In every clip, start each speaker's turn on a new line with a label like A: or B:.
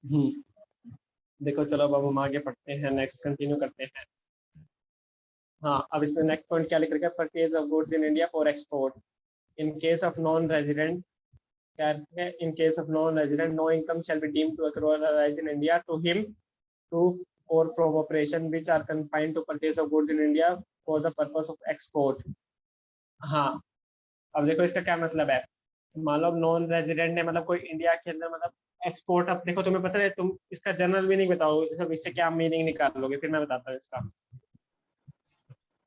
A: देखो चलो अब हम आगे पढ़ते हैं, नेक्स्ट कंटिन्यू करते हैं। हाँ, अब इसमें नेक्स्ट पॉइंट क्या लिख रखा है, purchase of goods in India for export in case of non resident. क्या है, in case of non resident no income shall be deemed to arise in India to him to or from operation which are confined to purchase of goods in India for the purpose of export। हाँ, अब देखो इसका क्या मतलब है। मान लो non resident ने मतलब कोई इंडिया के अंदर मतलब एक्सपोर्ट, अब देखो तुम्हें पता है, तुम इसका जनरल मीनिंग बताओ, सब इससे क्या मीनिंग निकालोगे, फिर मैं बताता हूँ इसका।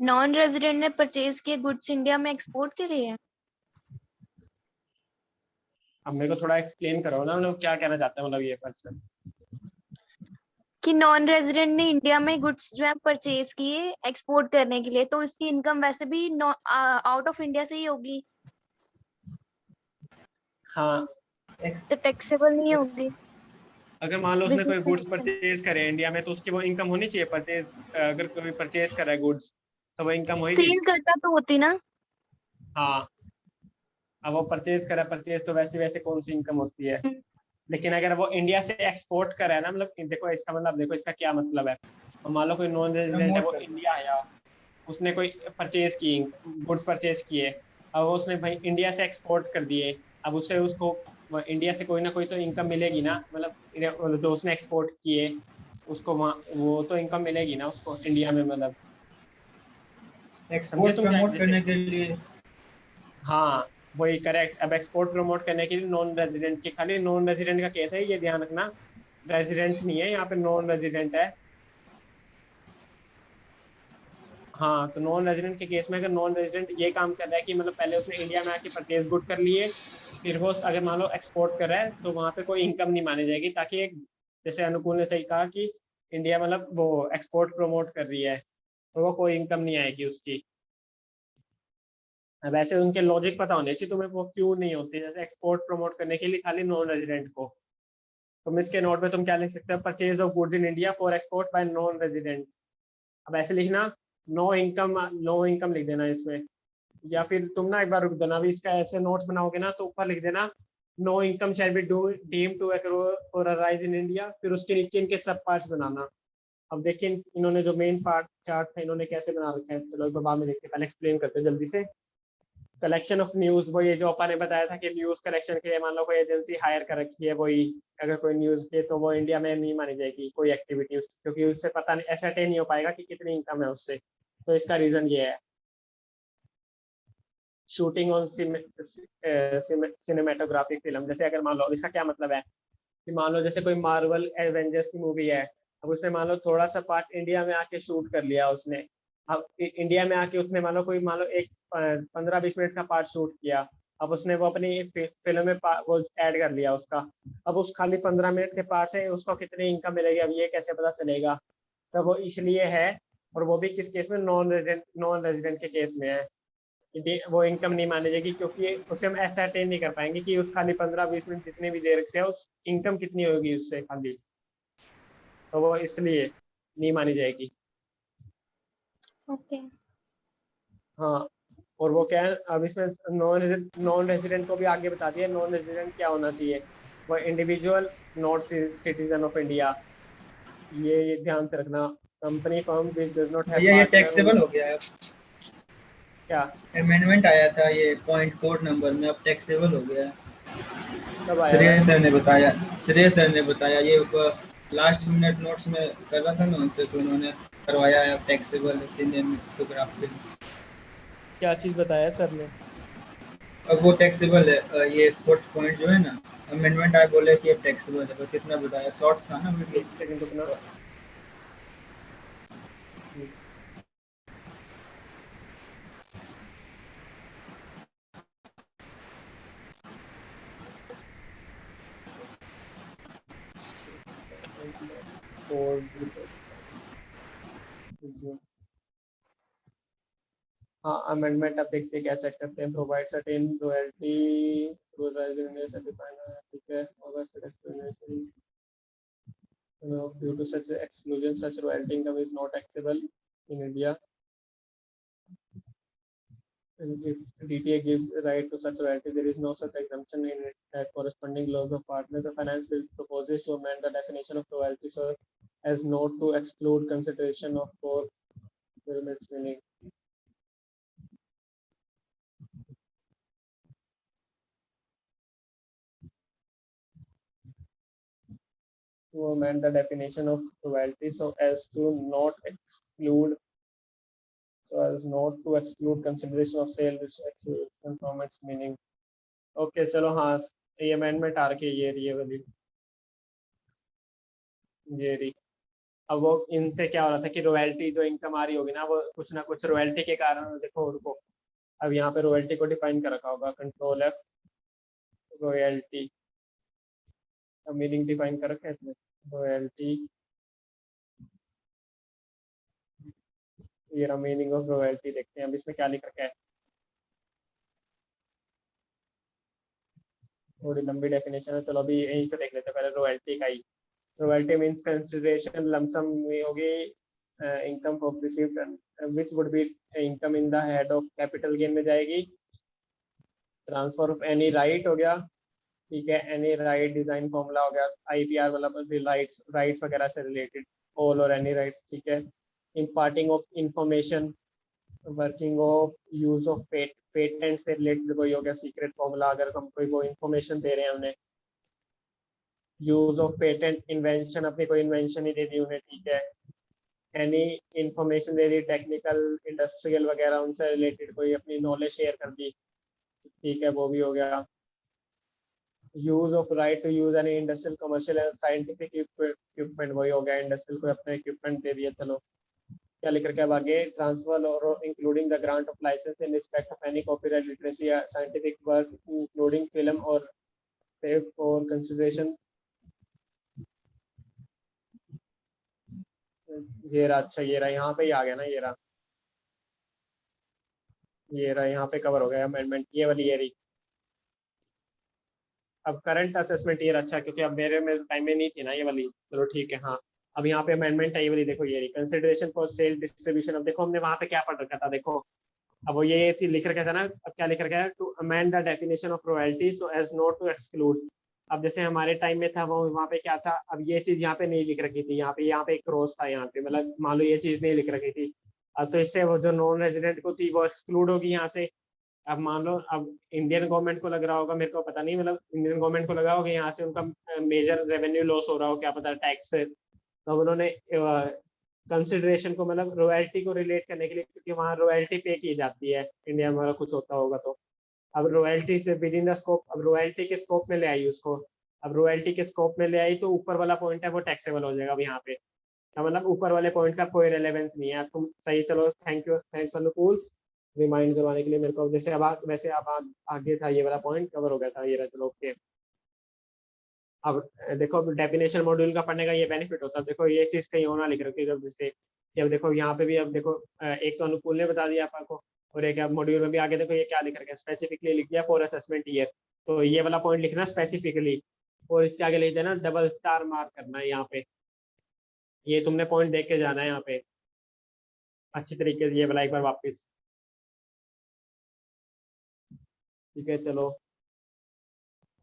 B: नॉन रेजिडेंट ने परचेज किए गुड्स इंडिया में एक्सपोर्ट के लिए।
A: अब मेरे को थोड़ा एक्सप्लेन करो ना, मतलब क्या कहना चाहते हैं मतलब ये पर्सन।
B: कि नॉन रेजिडेंट ने इंडिया में गुड्स जो है परचेज किए एक्सपोर्ट करने के लिए, तो इसकी इनकम वैसे भी आउट ऑफ इंडिया से ही होगी।
A: हाँ,
B: तो टैक्सेबल नहीं होगी।
A: अगर मान लो उसने कोई
B: बिजनेस
A: गुड्स परचेज करे इंडिया में, तो उसकी वो इनकम होनी चाहिए। परचेज, अगर कोई परचेज कर रहा है गुड्स, तो वो इनकम होगी।
B: सेल करता तो होती ना।
A: हाँ, अब वो परचेज करा, परचेज तो वैसे वैसे कौन सी इनकम होती है। लेकिन अगर वो इंडिया से एक्सपोर्ट करा है ना, मतलब देखो इसका मतलब, देखो इसका क्या मतलब है। तो मान लो कोई नॉन रेजिडेंट है, वो इंडिया आया, उसने कोई परचेज की, गुड्स परचेज किए, अब उसने भाई इंडिया से एक्सपोर्ट कर दिए। अब उससे उसको इंडिया से कोई ना कोई तो इनकम मिलेगी ना, मतलब जो उसने एक्सपोर्ट किए उसको वो तो इनकम मिलेगी ना उसको इंडिया में, मतलब समझे
C: एक्सपोर्ट
A: तुम क्या
C: प्रमोट
A: जैसे।
C: करने के लिए।
A: हाँ, वही करेक्ट। अब एक्सपोर्ट प्रमोट करने के लिए नॉन रेजिडेंट की, खाली नॉन रेजिडेंट का केस है, ये ध्यान रखना। रेजिडेंट नहीं है यहाँ पे, नॉन रेजिडेंट है। हाँ, तो नॉन रेजिडेंट के केस में अगर नॉन रेजिडेंट ये काम कर रहा है कि मतलब पहले उसने इंडिया में आके परचेज गुड कर लिए, फिर वो अगर मान लो एक्सपोर्ट कर रहा है, तो वहाँ पे कोई इनकम नहीं मानी जाएगी, ताकि एक, जैसे अनुकूल ने सही कहा कि इंडिया मतलब वो एक्सपोर्ट प्रमोट कर रही है, तो वो कोई इनकम नहीं आएगी उसकी। वैसे उनके लॉजिक पता होने चाहिए तुम्हें, वो क्यों नहीं होती, जैसे एक्सपोर्ट प्रमोट करने के लिए खाली नॉन रेजिडेंट को। तुम इसके नोट में तुम क्या लिख सकते हो, purchase of goods in India for export bye non resident. अब ऐसे लिखना, नो इनकम, नो इनकम लिख देना इसमें। या फिर तुम ना एक बार रुक देना, अभी इसका ऐसे नोट्स बनाओगे ना, तो ऊपर लिख देना no income shall be deem to और अराइज इन इंडिया, फिर उसके नीचे इनके सब पार्ट्स बनाना। अब देखिए इन्होंने जो मेन पार्ट चार्ट था इन्होंने कैसे बना रखा है, चलो एक बार बाद में देखते हैं, पहले एक्सप्लेन करते हैं जल्दी से। कलेक्शन ऑफ न्यूज, वो ये जो अपन ने बताया था कि न्यूज कलेक्शन के लिए मान लो कोई एजेंसी हायर कर रखी है, वही अगर कोई न्यूज के, तो वो इंडिया में नहीं मानी जाएगी कोई एक्टिविटी उसकी, क्योंकि उससे पता नहीं, एसर्टेन नहीं हो पाएगा कि कितनी इनकम है उससे। तो इसका रीजन ये है। शूटिंग ऑन सिनेमेटोग्राफिक फिल्म, जैसे अगर मान लो, इसका क्या मतलब है कि मान लो जैसे कोई मार्वल एवेंजर्स की मूवी है, अब उसने मान लो थोड़ा सा पार्ट इंडिया में आके शूट कर लिया उसने। अब इंडिया में आके उसने मान लो कोई, मान लो एक 15-20 मिनट का पार्ट शूट किया, अब उसने वो अपनी फिल्म में वो ऐड कर लिया उसका। अब उस खाली 15 मिनट के पार्ट से उसको कितनी इनकम मिलेगी, अब ये कैसे पता चलेगा। तो वो इसलिए है, और वो भी किस केस में, नॉन रेजिडेंट के केस में है कि वो इनकम नहीं मानी जाएगी, क्योंकि उसे हम एसरटेन नहीं कर पाएंगे कि उस खाली 15-20 मिनट जितने भी देर से उस इनकम कितनी होगी उससे खाली, तो वो इसलिए नहीं मानी जाएगी।
B: ओके।
A: हाँ, और वो क्या है, अब इसमें नॉन रेजिडेंट को भी आगे बता दिया, नॉन रेजिडेंट क्या होना चाहिए, वो individual not citizen of India. ये ध्यान से रखना। Company firm which does not have
C: भैया ये
A: पार्टनर
C: टैक्सेबल हो गया है।
A: क्या
C: अमेंडमेंट आया था ये पॉइंट 4 नंबर में, अब टैक्सेबल हो गया
A: कब
C: है।
A: आया था।
C: श्रेय सर ने बताया ये लास्ट मिनट नोट्स में कर रहा था ना उनसे, तो उन्होंने करवाया है टैक्सेबल सिनेमेटोग्राफी।
A: क्या चीज बताया सर ने।
C: अब वो टैक्सेबल है, ये फोर्थ पॉइंट जो है ना, अमेंडमेंट आए बोले कि अब टैक्सेबल है, बस इतना बताया, शॉर्ट था ना वीडियो।
A: एक सेकंड रुकना। 4 हाँ, अमेंडमेंट अब देखते क्या चेक करते हैं। प्रोवाइड सर्टेन रॉयल्टी ठीक है, explanation due to such exclusion such royalty income is not taxable in India And if DTA gives right to such royalty, there is no such exemption in it that corresponding laws of partner. The finance bill proposes to amend the definition of royalty so as not to exclude consideration of core its meaning. To amend the definition of royalty so as not to exclude consideration of sale which exclusion from its meaning. Okay, चलो हाँ ये amendment आ रखी है ये वाली ये रही। अब वो इनसे क्या हो रहा था कि रॉयल्टी जो इनकम आ रही होगी ना वो कुछ ना कुछ रॉयल्टी के कारण देखो उनको अब यहाँ पे रॉयल्टी को डिफाइन कर रखा होगा control F royalty meaning define कर रखा है इसमें रॉयल्टी ये रहा मीनिंग ऑफ रॉयल्टी। देखते हैं अब इसमें क्या लिख रखा है थोड़ी लंबी डेफिनेशन है चलो अभी यहीं पे देख लेते हैं पहले रॉयल्टी का ही। रॉयल्टी मीन्स कंसिडरेशन लमसम में होगी income of received which would be income in the head of capital gain में जाएगी। ट्रांसफर ऑफ एनी राइट हो गया ठीक है एनी राइट डिजाइन फॉर्मूला हो गया IPR मतलब राइट्स वगैरह से रिलेटेड ऑल और एनी राइट्स ठीक है। Imparting of information working of use of patent से रिलेटेड कोई हो गया सीक्रेट फॉर्मूला अगर हम कोई वो इंफॉर्मेशन दे रहे हैं उन्हें। यूज ऑफ पेटेंट इन्वेंशन अपनी कोई इन्वेंशन ही दे दी उन्हें ठीक है। एनी इंफॉर्मेशन दे दी टेक्निकल इंडस्ट्रियल वगैरह उनसे रिलेटेड कोई अपनी नॉलेज शेयर कर दी ठीक है वो भी हो गया। Use of right to use any industrial commercial and scientific equipment वही हो गया इंडस्ट्रियल को अपना इक्विपमेंट दे दिया। चलो क्या लिख रखे अब आगे ट्रांसफर और including the grant of licence in respect of any copyright literacy या साइंटिफिक वर्क इंक्लूडिंग फिल्म और फॉर कंसिडरेशन ये रहा। अच्छा ये रहा यहाँ पे ही आ गया ना ये रहा यहाँ पे कवर हो गया अमेंडमेंट ये वाली ये रही। अब करंट असेसमेंट ये अच्छा क्योंकि अब मेरे में टाइम में नहीं थी ना ये वाली चलो ठीक है हाँ। अब यहाँ पे अमेंडमेंट है ये वाली देखो ये रही कंसिडरेशन फॉर सेल डिस्ट्रीब्यूशन। अब देखो हमने वहाँ पे क्या पढ़ रखा था देखो अब वो ये थी लिख रखा था ना अब क्या लिख रखा है to amend the definition of royalty so as not to exclude. अब जैसे हमारे टाइम में था वो वहाँ पे क्या था अब ये चीज यहाँ पे नहीं लिख रखी थी यहाँ पे एक क्रॉस था यहाँ पे मतलब मान लो ये चीज नहीं लिख रखी थी। अब तो इससे वो जो नॉन रेजिडेंट को थी वो एक्सक्लूड होगी यहाँ से। अब मान लो अब इंडियन गवर्नमेंट को लग रहा होगा मेरे को पता नहीं मतलब इंडियन गवर्नमेंट को लगा होगा यहाँ से उनका मेजर रेवेन्यू लॉस हो रहा हो क्या पता टैक्स से। तो उन्होंने कंसिडरेशन को मतलब रॉयल्टी को रिलेट करने के लिए क्योंकि वहाँ रॉयल्टी पे की जाती है इंडिया में कुछ होता होगा तो अब रॉयल्टी से विद इन द स्कोप अब रॉयल्टी के स्कोप में ले आई उसको। अब रॉयल्टी के स्कोप में ले आई तो ऊपर वाला पॉइंट है वो टैक्सेबल हो जाएगा अब यहाँ पे मतलब ऊपर वाले पॉइंट का कोई रेलेवेंस नहीं है। तुम सही चलो थैंक यू थैंक्स अनुकूल रिमाइंड करवाने के लिए मेरे को जैसे अब वैसे अब आगे था ये वाला पॉइंट कवर हो गया था ये चलो ओके। अब देखो डेफिनेशन मॉड्यूल का पढ़ने का ये बेनिफिट होता है देखो ये चीज कहीं होना लिख रखी है जब जैसे अब देखो यहाँ पे भी अब देखो एक तो अनुकूल ने बता दिया आपको और एक मॉड्यूल में भी आगे देखो ये क्या लिख रखा है स्पेसिफिकली लिख दिया फॉर असेसमेंट ईयर। तो ये वाला पॉइंट लिखना स्पेसिफिकली और इसके आगे लिख देना डबल स्टार मार्क करना है यहाँ पे ये तुमने पॉइंट देख के जाना है यहाँ पे अच्छी तरीके से ये वाला एक बार वापस ठीक है। चलो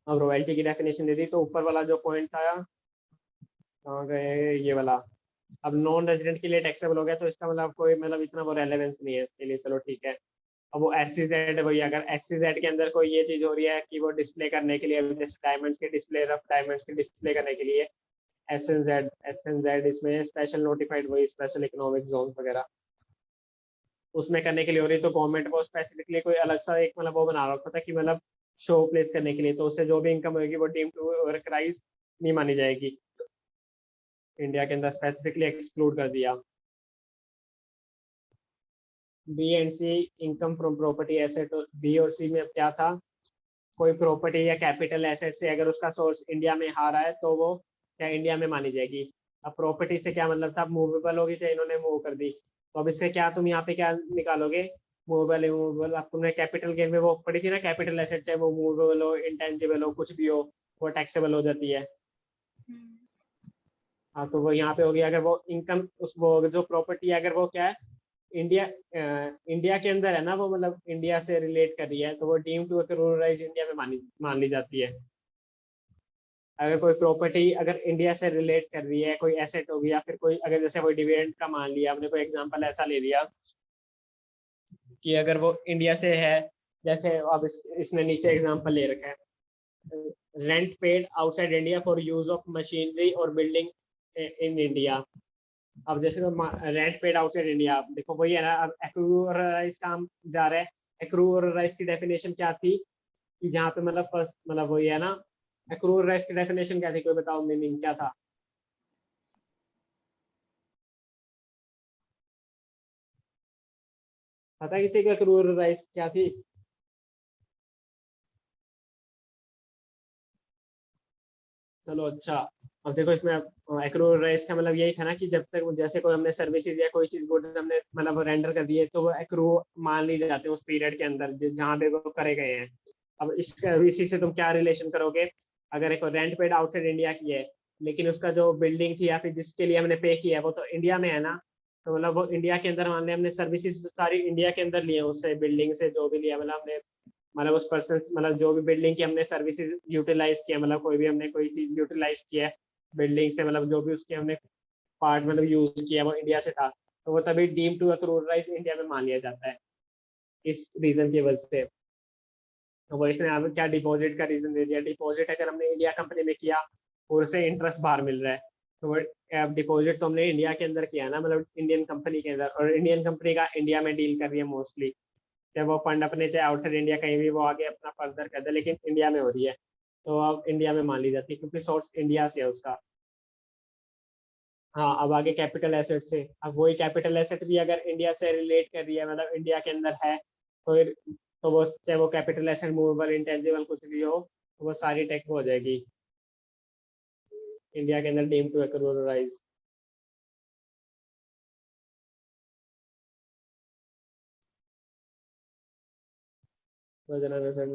A: अब रॉयल्टी की डेफिनेशन दे दी तो ऊपर वाला जो पॉइंट था कहाँ गए ये वाला अब नॉन रेजिडेंट के लिए टैक्सेबल हो गया तो इसका मतलब कोई मतलब इतना वो रेलेवेंस नहीं है इसके लिए चलो ठीक है। अब वो SCZ वही अगर SCZ के अंदर कोई ये चीज हो रही है कि वो डिस्प्ले करने के लिए डायमंड्स के डिस्प्ले रफ डायमंड्स के डिस्प्ले करने के लिए SNZ इसमें स्पेशल नोटिफाइड वही स्पेशल इकोनॉमिक जोन वगैरह उसमें करने के लिए हो रही तो गवर्नमेंट को स्पेसिफिकली कोई अलग सा एक मतलब वो बना रखा था कि मतलब शो प्लेस करने के लिए तो उससे जो भी इनकम होगी वो डीम टू वर्कराइज नहीं मानी जाएगी इंडिया के अंदर स्पेसिफिकली एक्सक्लूड कर दिया। B and C income from property asset B और C में क्या था कोई प्रॉपर्टी या कैपिटल एसेट से अगर उसका सोर्स इंडिया में आ रहा है तो वो क्या इंडिया में मानी जाएगी। अब प्रॉपर्टी से क्या मतलब था मूवेबल होगी चाहे इन्होंने मूव कर दी तो अब इससे क्या तुम यहाँ पे क्या निकालोगे मूवेबल इमूवेबल। अब तुमने कैपिटल गेन में वो पढ़ी थी ना कैपिटल एसेट चाहे वो मूवेबल हो इंटेंजिबल हो कुछ भी हो वो टैक्सेबल हो जाती है। हाँ तो वो यहाँ पे होगी अगर वो इनकम उस वो जो प्रॉपर्टी अगर वो क्या है इंडिया इंडिया के अंदर है ना वो, मतलब इंडिया से रिलेट कर रही है, तो वो डीम टू रूरलाइज इंडिया में मान ली जाती है। अगर कोई प्रॉपर्टी अगर इंडिया से रिलेट कर रही है, कोई एसेट होगी, या फिर कोई अगर जैसे कोई डिविडेंड का मान लिया हमने, कोई एग्जांपल ऐसा ले लिया कि अगर वो इंडिया से है, जैसे अब इसने नीचे एग्जांपल ले रखा है, rent paid outside India for use of machinery और बिल्डिंग इन इंडिया। अब जैसे रेंट पेड आउटसाइड इंडिया, देखो वही है ना, अब एक्रूराइज काम जा रहा है। एक्रूराइज की डेफिनेशन क्या थी कि जहाँ पे मतलब फर्स्ट मतलब वही है ना, एक्रूराइज की डेफिनेशन क्या थी, कोई बताओ मीनिंग क्या था? पता है किसी को एक्रूराइज क्या थी? चलो अच्छा, अब देखो इसमें एक्रूराइज का मतलब यही था ना कि जब तक जैसे कोई हमने सर्विसेज या कोई चीज गुड्स हमने मतलब रेंडर कर दिए, तो वो एक्रू मान ली जाते हैं उस पीरियड के अंदर जहाँ पे वो करे गए हैं। अब इसी से तुम क्या रिलेशन करोगे? अगर एक रेंट पेड आउटसाइड इंडिया की है, लेकिन उसका जो बिल्डिंग थी या फिर जिसके लिए हमने पे किया है वो तो इंडिया में है ना, तो मतलब वो इंडिया के अंदर मान लिया हमने सर्विसेज सारी इंडिया के अंदर लिए, उससे बिल्डिंग से जो भी लिया, मतलब हमने मतलब उस पर्सन मतलब जो भी बिल्डिंग की हमने सर्विसेज यूटिलाइज किया, मतलब कोई भी हमने कोई चीज यूटिलाइज किया है बिल्डिंग से, मतलब जो भी उसके हमने पार्ट मतलब यूज किया वो इंडिया से था, तो वो तभी डीम टू एक्रूराइज इंडिया में मान लिया जाता है इस रीजन की वजह से। तो वो इसने हमें क्या डिपॉजिट का रीजन दे दिया, डिपॉजिट अगर हमने इंडिया कंपनी में किया और उसे इंटरेस्ट बाहर मिल रहा है, तो वो डिपॉजिट तो हमने इंडिया के अंदर किया ना, मतलब इंडियन कंपनी के अंदर, और इंडियन कंपनी का इंडिया में डील कर रही है मोस्टली। जब वो फंड अपने चाहे आउटसाइड इंडिया कहीं भी वो आगे अपना फर्दर कर दे, लेकिन इंडिया में हो रही है तो अब इंडिया में मान ली जाती है क्योंकि सोर्स इंडिया से है उसका। हाँ, अब आगे कैपिटल एसेट से, अब वही कैपिटल एसेट भी अगर इंडिया से रिलेट कर रही है, मतलब इंडिया के अंदर है, तो फिर तो वो चाहे वो कैपिटल एसेट मूवेबल इंटेंजिबल कुछ भी हो, तो वो सारी टेक हो जाएगी इंडिया के अंदर deem to accrue. Registered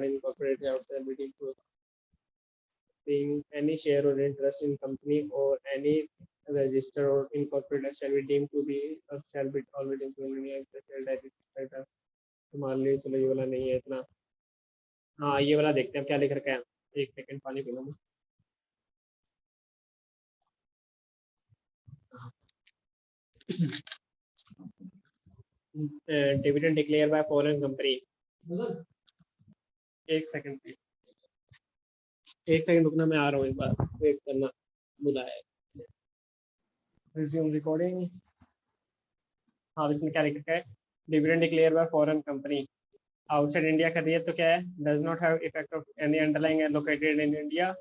A: in corporate outside bidding to being any share or interest in company or any register or incorporated shall be deemed to be or shall be already included in तो मान लीजिए, चलो ये वाला नहीं है इतना। हाँ, ये वाला देखते हैं क्या लिख रखा है। एक सेकंड पानी पी लूँ। Dividend declare bye foreign company. एक सेकंड, एक सेकंड रुकना, मैं आ रहा हूँ, एक बार वेट करना, बुलाया है। Resume recording. हाँ, इसमें क्या लिख रखा है? Dividend declare bye foreign company outside India कर रही है तो क्या है? Does not have effect of any underlying located in India,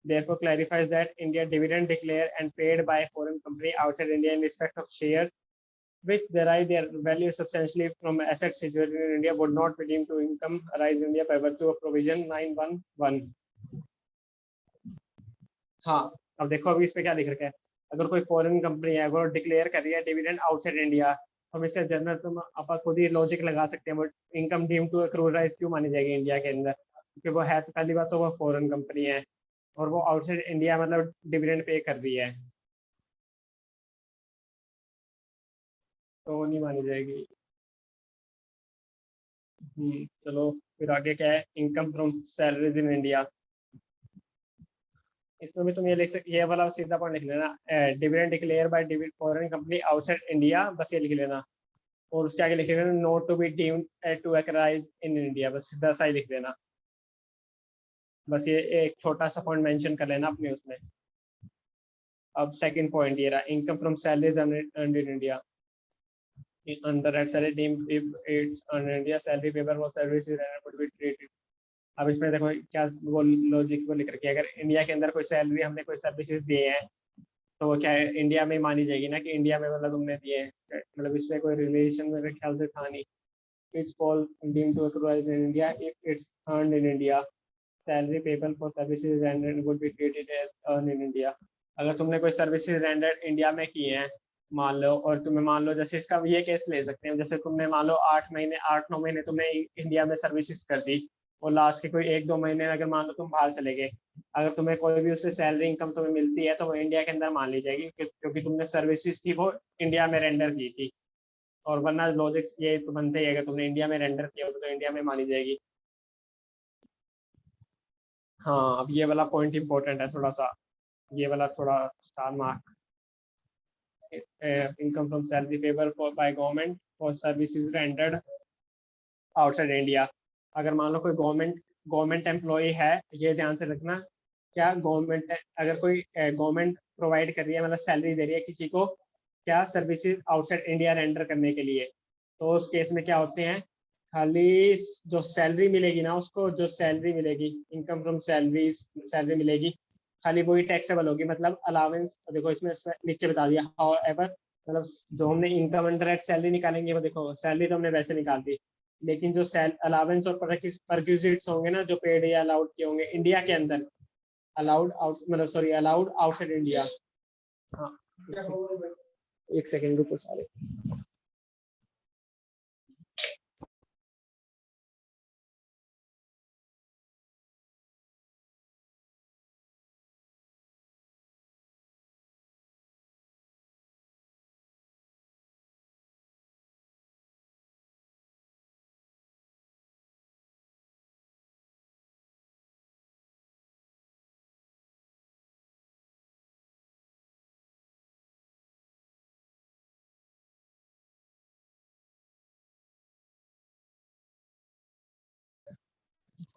A: therefore clarifies that India dividend declared and paid by foreign company outside India in respect of shares which derive their value substantially from assets situated in India would not be deemed to income arise in India by virtue of provision 911। हाँ, अब देखो अभी इसमें क्या लिख रखा है? अगर कोई फॉरेन कंपनी है वो डिक्लेयर कर रही है डिविडेंड आउटसाइड इंडिया, तो इससे जनरल तुम आप खुद ही लॉजिक लगा सकते हैं, इनकम डीम टू एक्रूराइज क्यों मानी जाएगी इंडिया के अंदर, क्योंकि वो है तो पहली बात तो वो फॉरेन कंपनी है और वो आउटसाइड इंडिया मतलब डिविडेंड पे कर रही है, तो वो नहीं मानी जाएगी। चलो फिर आगे क्या है? Income from salaries in India. इसमें भी तुम ये लिख सकते, ये वाला सीधा पॉइंट लिख लेना, dividend declare by divide foreign company outside India, बस ये लिख लेना। और उसके आगे लिख लेना not to be deemed to accrue in India, बस सीधा सा ही लिख देना। बस ये एक छोटा सा पॉइंट मेंशन कर लेना अपने उसमें। अब सेकंड पॉइंट ये रहा, income from salaries earned in India under that salary deemed if it's earned in India salary paper for services and would be treated। अब इसमें देखो क्या वो लॉजिक को लेकर के, अगर इंडिया के अंदर कोई सैलरी हमने कोई सर्विसेज दिए हैं तो वो क्या है? इंडिया में मानी जाएगी ना कि इंडिया में मतलब तुमने दिए हैं, मतलब इसमें कोई रिलेशन मेरे ख्याल से था नहीं। It's fall deemed to accrue in India if it's earned in India salary payable for services rendered would be treated as earn in India. अगर तुमने कोई सर्विसेज रेंडर्ड इंडिया में किए हैं मान लो, और तुम्हें मान लो जैसे इसका ये केस ले सकते हैं, जैसे तुमने मान लो 8 महीने 8-9 महीने तुमने इंडिया में सर्विसेज कर दी, और लास्ट के कोई 1-2 महीने में अगर मान लो तुम बाहर चले गए, अगर तुम्हें कोई भी उससे सैलरी इनकम तुम्हें मिलती है तो वो इंडिया के अंदर मान ली जाएगी, क्योंकि तुमने सर्विसेज थी वो इंडिया में रेंडर की थी। और वरना लॉजिक्स ये तो बनते ही है, अगर तुमने इंडिया में रेंडर किया होगा तो इंडिया में मानी जाएगी। हाँ, अब ये वाला पॉइंट इंपॉर्टेंट है थोड़ा सा, ये वाला थोड़ा star mark. Income from salary payable for by government for services rendered outside India. अगर मान लो कोई गवर्नमेंट एम्प्लॉय है, ये ध्यान से रखना, क्या गवर्नमेंट अगर कोई गवर्नमेंट प्रोवाइड कर रही है, मतलब सैलरी दे रही है किसी को क्या सर्विसेज आउटसाइड इंडिया रेंडर करने के लिए, तो उस केस में क्या होते हैं, खाली जो सैलरी मिलेगी ना उसको, जो सैलरी मिलेगी इनकम फ्रॉम सैलरी मिलेगी, खाली वही टैक्सेबल होगी। मतलब अलावेंस देखो इसमें नीचे बता दिया, हाउ एवर, मतलब जो हमने इनकम अंडर एट सैलरी निकालेंगे, वो देखो सैलरी तो हमने वैसे निकाल दी, लेकिन जो अलावेंस और परक्यूजिट्स होंगे ना, जो पेड या अलाउड किए होंगे इंडिया के अंदर, अलाउड आउट मतलब सॉरी अलाउड आउटसाइड इंडिया। हाँ, एक सेकेंड रुको सारे।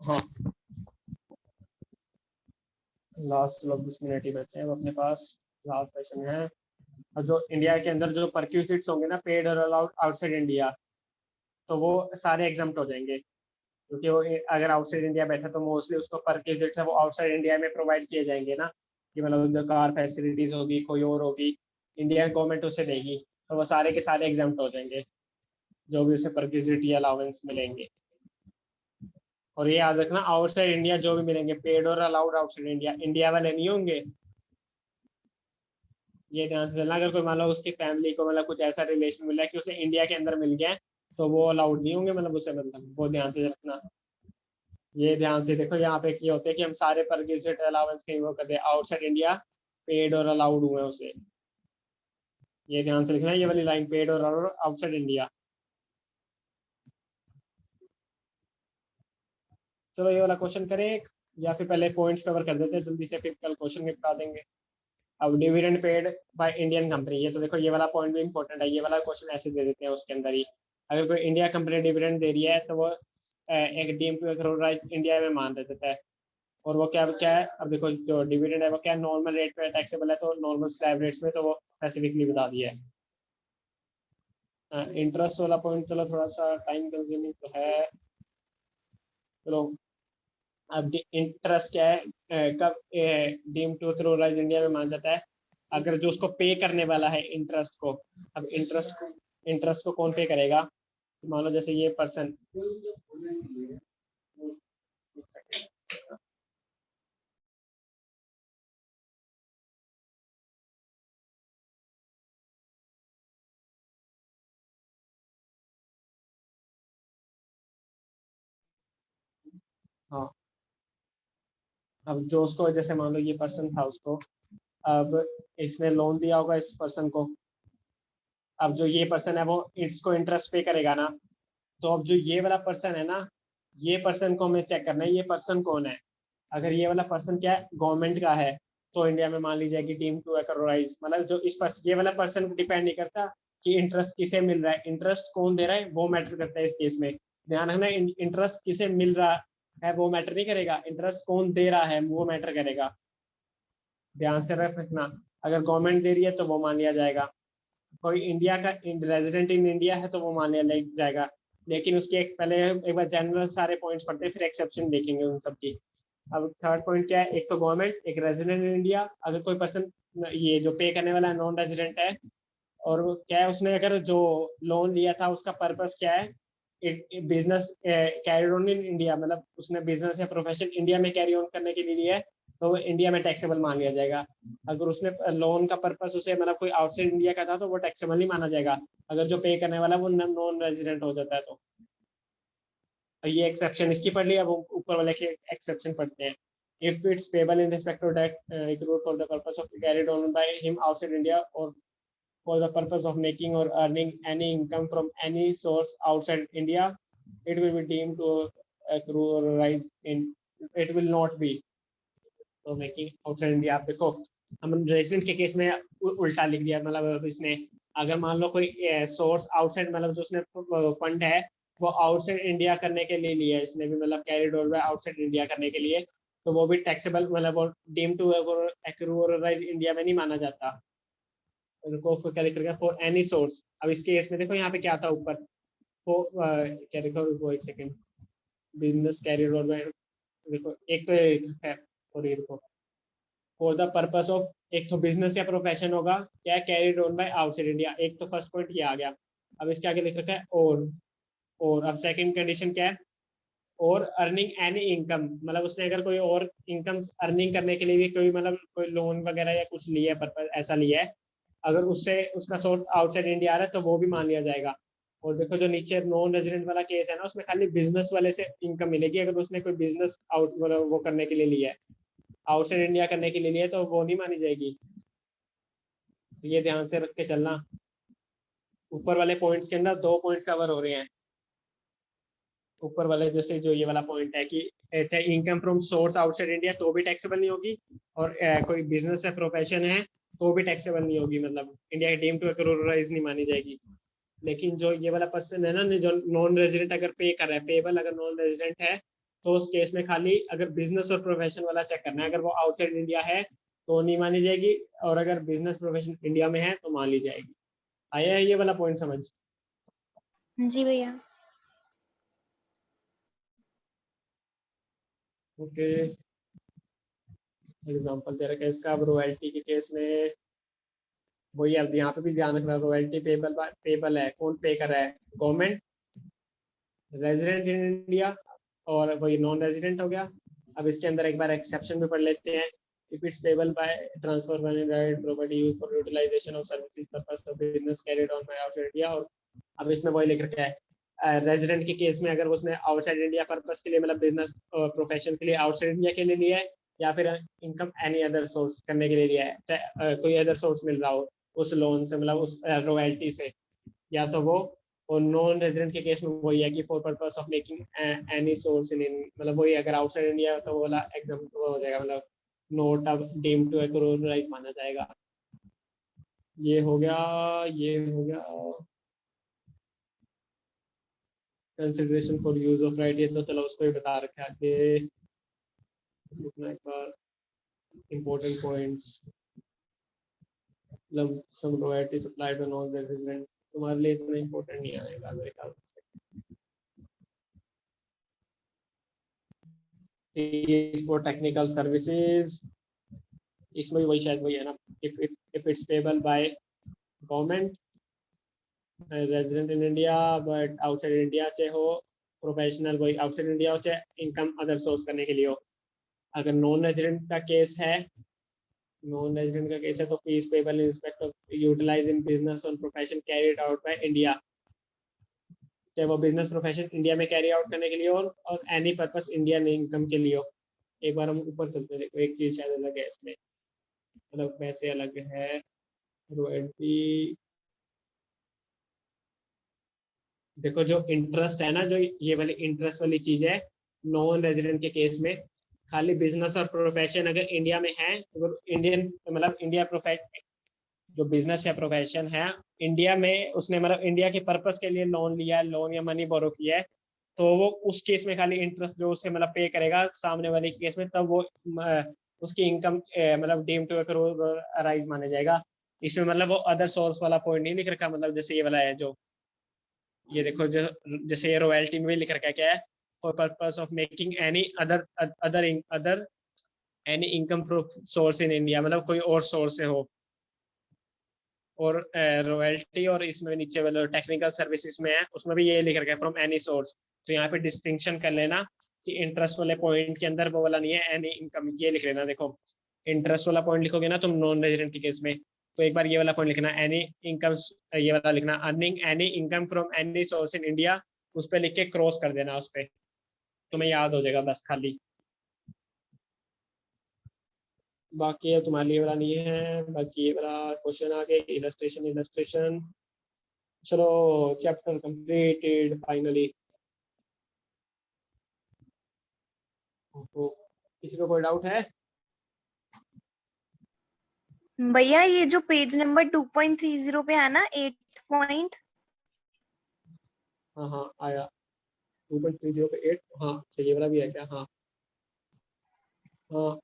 A: हाँ, लास्ट 20 मिनट ही बचे हैं अब अपने पास, लास्ट सेशन है। और जो इंडिया के अंदर जो परक्यूजिट्स होंगे ना, पेड और अलाउड आउटसाइड इंडिया, तो वो सारे एग्जाम्प्ट हो जाएंगे, क्योंकि वो अगर आउटसाइड इंडिया बैठा तो मोस्टली उसको परक्यूजिट्स है वो आउटसाइड इंडिया में प्रोवाइड किए जाएंगे ना, कि मतलब जो कार फैसिलिटीज होगी कोई और होगी, इंडियन गवर्नमेंट उसे देगी, तो वो सारे के सारे एग्जाम्प्ट हो जाएंगे, जो भी उसे परक्यूजिट या अलाउंस मिलेंगे। और ये याद रखना, आउटसाइड इंडिया जो भी मिलेंगे पेड और अलाउड आउटसाइड इंडिया, इंडिया वाले नहीं होंगे। ये ध्यान से चलना, अगर कोई मान लो उसकी फैमिली को मतलब कुछ ऐसा रिलेशन मिला है कि उसे इंडिया के अंदर मिल गया है, तो वो अलाउड नहीं होंगे, मतलब उसे, मतलब वो ध्यान से रखना। ये ध्यान से देखो, यहाँ पे ये होते हैं कि हम सारे परक्यूजिट अलाउंस कहीं वो करते हैं, आउटसाइड इंडिया पेड और अलाउड हुए उसे, ये ध्यान से लिखना, ये वाली लाइन पेड और अलाउड आउटसाइड इंडिया। चलो ये वाला क्वेश्चन करें एक, या फिर पहले पॉइंट्स कवर कर देते हैं जल्दी से, फिर कल क्वेश्चन निपटा देंगे। अब dividend paid by Indian company, ये तो देखो ये वाला पॉइंट भी इंपॉर्टेंट है, ये वाला क्वेश्चन ऐसे दे देते हैं उसके अंदर ही। अगर कोई इंडिया कंपनी डिविडेंड दे रही है तो वो एक डीम टू इंडिया में मान देता है। और वो क्या क्या है, अब देखो जो डिविडेंड है वो क्या नॉर्मल रेट पे टैक्सेबल है, तो नॉर्मल स्लैब रेट्स में, तो वो स्पेसिफिकली बता दिया है। इंटरेस्ट वाला पॉइंट चलो थोड़ा सा टाइम कंज्यूमिंग तो है, चलो। अब इंटरेस्ट क्या है, कब डीम टू थ्रोराइज इंडिया में मान जाता है, अगर जो उसको पे करने वाला है इंटरेस्ट को, अब इंटरेस्ट को कौन पे करेगा, मान लो जैसे ये पर्सन, हाँ, अब जो उसको जैसे मान लो ये पर्सन था उसको, अब इसने लोन दिया होगा इस पर्सन को, अब जो ये पर्सन है वो इसको इंटरेस्ट पे करेगा ना, तो अब जो ये वाला पर्सन है ना, ये पर्सन को हमें चेक करना है, ये पर्सन कौन है। अगर ये वाला पर्सन क्या है, गवर्नमेंट का है, तो इंडिया में मान ली जाएगी टीम टू एकराइज, मतलब जो इस पर्सन, ये वाला पर्सन को डिपेंड नहीं करता कि इंटरेस्ट किसे मिल रहा है, इंटरेस्ट कौन दे रहा है वो मैटर करता है इस केस में। ध्यान रखना, इंटरेस्ट किसे मिल रहा है वो मैटर नहीं करेगा, इंटरेस्ट कौन दे रहा है वो मैटर करेगा, ध्यान से रखना। अगर गवर्नमेंट दे रही है तो वो मान लिया जाएगा, कोई इंडिया का रेजिडेंट इन इंडिया है तो वो मान लिया जाएगा, लेकिन उसके पहले एक बार जनरल सारे पॉइंट्स पढ़ते हैं, फिर एक्सेप्शन देखेंगे उन सबकी। अब थर्ड पॉइंट क्या है, एक तो गवर्नमेंट, एक रेजिडेंट इन इंडिया, अगर कोई पर्सन ये जो पे करने वाला नॉन रेजिडेंट है, और वो क्या है, उसने अगर जो लोन लिया था उसका पर्पस क्या है, business carry on in India, मतलब उसने बिजनेस या प्रोफेशन इंडिया में कैरी ऑन करने के लिए लिया है, तो वो इंडिया में टैक्सेबल मान लिया जाएगा। अगर उसने लोन का पर्पस उसे मतलब कोई आउटसाइड इंडिया का था तो वो टैक्सेबल नहीं माना जाएगा, अगर जो पे करने वाला वो नॉन रेजिडेंट हो जाता है तो। ये एक्सेप्शन इसकी पढ़ ली, अब ऊपर वाले के एक्सेप्शन पढ़ते हैं। If it's payable in respect to tax accrued for the purpose of carried on by him outside India or for the purpose of making or earning any income from any source outside India, it will be deemed to accrue or rise in, it will not be तो making outside India. आप देखो हम resident के case में उल्टा लिख दिया, मतलब इसने अगर मान लो कोई सोर्स आउटसाइड, मतलब जो उसने फंड है वो आउटसाइड इंडिया करने के लिए लिया है इसने भी, मतलब कैरिड ओवर आउटसाइड इंडिया करने के लिए, तो वो भी टैक्सेबल, मतलब वो डीम टू एक्रूराइज इंडिया में नहीं माना जाता। उनको क्या लिख रखा फॉर एनी सोर्स। अब इस केस में देखो यहाँ पे क्या था ऊपर, क्या लिखा वो, एक सेकेंड, बिजनेस कैरिड ओवर, देखो एक तो है और ये देखो फॉर द पर्पस ऑफ, एक तो बिजनेस या प्रोफेशन होगा क्या, carried on by outside India, एक तो फर्स्ट पॉइंट ये आ गया। अब इसके आगे लिख रखा है और अब सेकंड कंडीशन क्या है, और अर्निंग एनी इनकम, मतलब उसने अगर कोई और इनकम अर्निंग करने के लिए भी कोई, मतलब कोई लोन वगैरह या कुछ लिया है, पर्पस ऐसा लिया है, अगर उससे उसका सोर्स आउटसाइड इंडिया आ रहा है तो वो भी मान लिया जाएगा। और देखो जो नीचे नॉन रेजिडेंट वाला केस है ना, उसमें खाली बिजनेस वाले से इनकम मिलेगी, अगर उसने कोई बिजनेस आउट, मतलब वो करने के लिए लिया है, आउटसाइड इंडिया करने के लिए लिया है, तो वो नहीं मानी जाएगी। ये ध्यान से रख के चलना। ऊपर वाले पॉइंट्स के अंदर 2 पॉइंट कवर हो रहे हैं। ऊपर वाले जैसे जो ये वाला पॉइंट है कि चाहे income from source outside India तो भी टैक्सेबल नहीं होगी, और कोई बिजनेस या प्रोफेशन है तो भी टैक्सेबल नहीं होगी, मतलब इंडिया की डीम टू एक्रूराइज नहीं मानी जाएगी। लेकिन जो ये वाला पर्सन है ना, जो नॉन रेजिडेंट अगर पे कर रहा है, पेबल अगर नॉन रेजिडेंट है, तो उस केस में खाली अगर बिजनेस और प्रोफेशन वाला चेक करना है, अगर वो आउटसाइड इंडिया है तो नहीं मानी जाएगी, और अगर बिजनेस प्रोफेशन इंडिया में है तो मान ली जाएगी। आया है ये वाला पॉइंट समझ?
B: जी भैया।
A: ओके, एग्जांपल दे रखा है इसका। अब रॉयल्टी के केस में वही, अब यहाँ पे भी ध्यान रखना, रॉयल्टी पेबल है, कौन पे कर रहा है, गवर्नमेंट, रेजिडेंट इन इंडिया, और वही नॉन रेजिडेंट हो गया। अब इसके अंदर एक बार एक्सेप्शन भी पढ़ लेते हैं। If it's payable by transfer right property use for utilization of services purpose of business carried on by outside India. और अब इसमें वही लिख रखा है रेजिडेंट के केस में, अगर उसने आउटसाइड इंडिया पर्पस के लिए, मतलब बिजनेस प्रोफेशन के लिए आउटसाइड इंडिया के लिए लिया है, या फिर इनकम एनी अदर सोर्स करने के लिए लिया है, चाहे कोई अदर सोर्स मिल रहा हो उस लोन से, मतलब उस रॉयल्टी से, या तो वो। और नॉन रेजिडेंट के केस में वही है कि for purpose of making any source इन, मतलब वही अगर आउटसाइड इंडिया तो वो वाला एग्जाम हो जाएगा, मतलब नोट अब डीम टू एक्रूराइज माना जाएगा। ये हो गया, ये हो गया consideration for use of right, ये तो चलो उसको ही बता रखा है कि लिखना एक बार इम्पोर्टेंट पॉइंट्स, मतलब some royalty supply to non resident, तुम्हारे लिए इतना इम्पोर्टेंट नहीं आएगा मेरे ख्याल से। फॉर टेक्निकल सर्विसेज, इसमें भी वही शायद वही है ना, if it's payable by government, resident in India but outside India, चाहे हो प्रोफेशनल वही आउटसाइड इंडिया हो, चाहे इनकम अदर सोर्स करने के लिए हो। अगर नॉन रेजिडेंट का केस है, नॉन रेजिडेंट का केस है तो fees payable in respect of utilize in business और profession carried out by India, चाहे वो बिजनेस प्रोफेशन इंडिया में कैरी आउट करने के लिए हो, और एनी पर्पस इंडियन इनकम के लिए हो। एक बार हम ऊपर चलते हैं, देखो एक चीज शायद अलग है इसमें, मतलब वैसे अलग है रॉयल्टी। देखो जो इंटरेस्ट है ना, जो ये वाली इंटरेस्ट वाली चीज है नॉन रेजिडेंट के केस में, खाली बिजनेस और प्रोफेशन अगर इंडिया में है, अगर इंडियन, मतलब इंडिया प्रोफेशन, जो बिजनेस या प्रोफेशन है इंडिया में, उसने मतलब इंडिया के पर्पस के लिए लोन लिया है, लोन या मनी बोरो किया है, तो वो उस केस में खाली इंटरेस्ट जो उसे मतलब पे करेगा सामने वाले केस में, तब वो उसकी इनकम मतलब डीम टू अराइज माने जाएगा। इसमें मतलब वो अदर सोर्स वाला पॉइंट नहीं लिख रखा, मतलब जैसे ये वाला है जो, ये देखो जो जैसे ये रॉयल्टी में भी लिख रखा है क्या है, for purpose of making any other any income source in India, मतलब कोई और सोर्स से हो। और रॉयल्टी और इसमें नीचे वाले टेक्निकल सर्विसेज में है, उसमें भी ये लिख रखा है फ्रॉम एनी सोर्स। तो यहाँ पे डिस्टिंक्शन कर लेना कि इंटरेस्ट वाले पॉइंट के अंदर वो वाला नहीं है एनी इनकम, ये लिख लेना। देखो इंटरेस्ट वाला पॉइंट लिखोगे ना तुम नॉन रेजिडेंट के केस में, तो एक बार ये वाला पॉइंट लिखना एनी इनकम, ये वाला लिखना earning any income from any source in India, उस पर लिख के क्रॉस कर देना उस पर, तुम्हें याद हो जाएगा बस खाली। बाकी ये तुम्हारे लिए वाला नहीं है, बाकी ये वाला क्वेश्चन आगे इलस्ट्रेशन इलस्ट्रेशन। चलो चैप्टर कंप्लीटेड फाइनली। किसी को कोई डाउट है?
B: भैया ये जो पेज नंबर 2.30 पे है ना 8 पॉइंट,
A: हाँ हाँ आया 2.30 पे 8। हाँ तो ये वाला भी है क्या? हाँ हाँ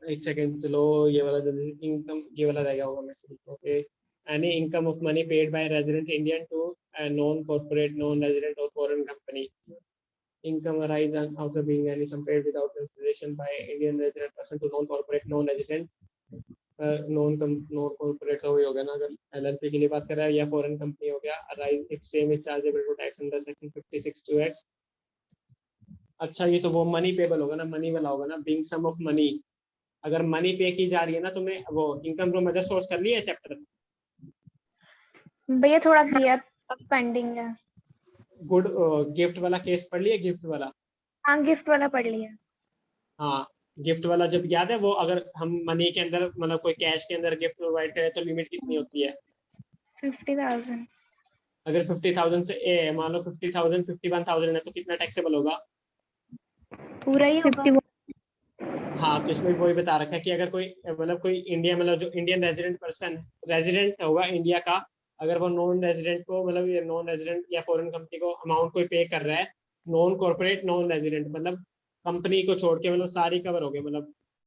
A: एक सेकेंड, चलो ये वाला इनकम ये वाला रह गया होगा मैं। Okay, any income of money paid by resident Indian to non corporate non resident और foreign company, income arise out of being any sum paid without consideration by Indian resident person to non-corporate non-resident non corporate तो वही हो गया ना, अगर LLP के लिए बात कर रहा है, या फॉरेन कंपनी हो गया। arise if same is chargeable to tax under section 56(2)(x)। अच्छा ये तो वो मनी पेबल होगा ना, मनी वाला होगा ना, being sum of money। अगर मनी पे की जा रही है ना, तुम्हें वो इनकम फ्रॉम अदर सोर्स कर लिया है चैप्टर?
B: भैया थोड़ा क्लियर पेंडिंग है।
A: गुड गिफ्ट वाला केस पढ़ लिया, गिफ्ट वाला?
B: हाँ गिफ्ट वाला पढ़ लिया।
A: हाँ गिफ्ट वाला जब याद है वो, अगर हम मनी के अंदर मतलब कोई कैश के अंदर गिफ्ट प्रोवाइड करें तो लिमिट कितनी होती है?
B: 50,000।
A: अगर 50,000 से मान लो 50,000 51,000 है तो कितना टैक्सेबल होगा?
B: पूरा ही होगा।
A: हाँ तो इसमें वही बता रखा है कि अगर कोई मतलब कोई इंडिया मतलब जो इंडियन रेजिडेंट पर्सन रेजिडेंट होगा इंडिया का, अगर वो नॉन रेजिडेंट को मतलब ये नॉन रेजिडेंट या फॉरेन कंपनी को अमाउंट कोई पे कर रहा है, नॉन कॉर्पोरेट नॉन रेजिडेंट मतलब कंपनी को छोड़ के मतलब सारी कवर हो गई, मतलब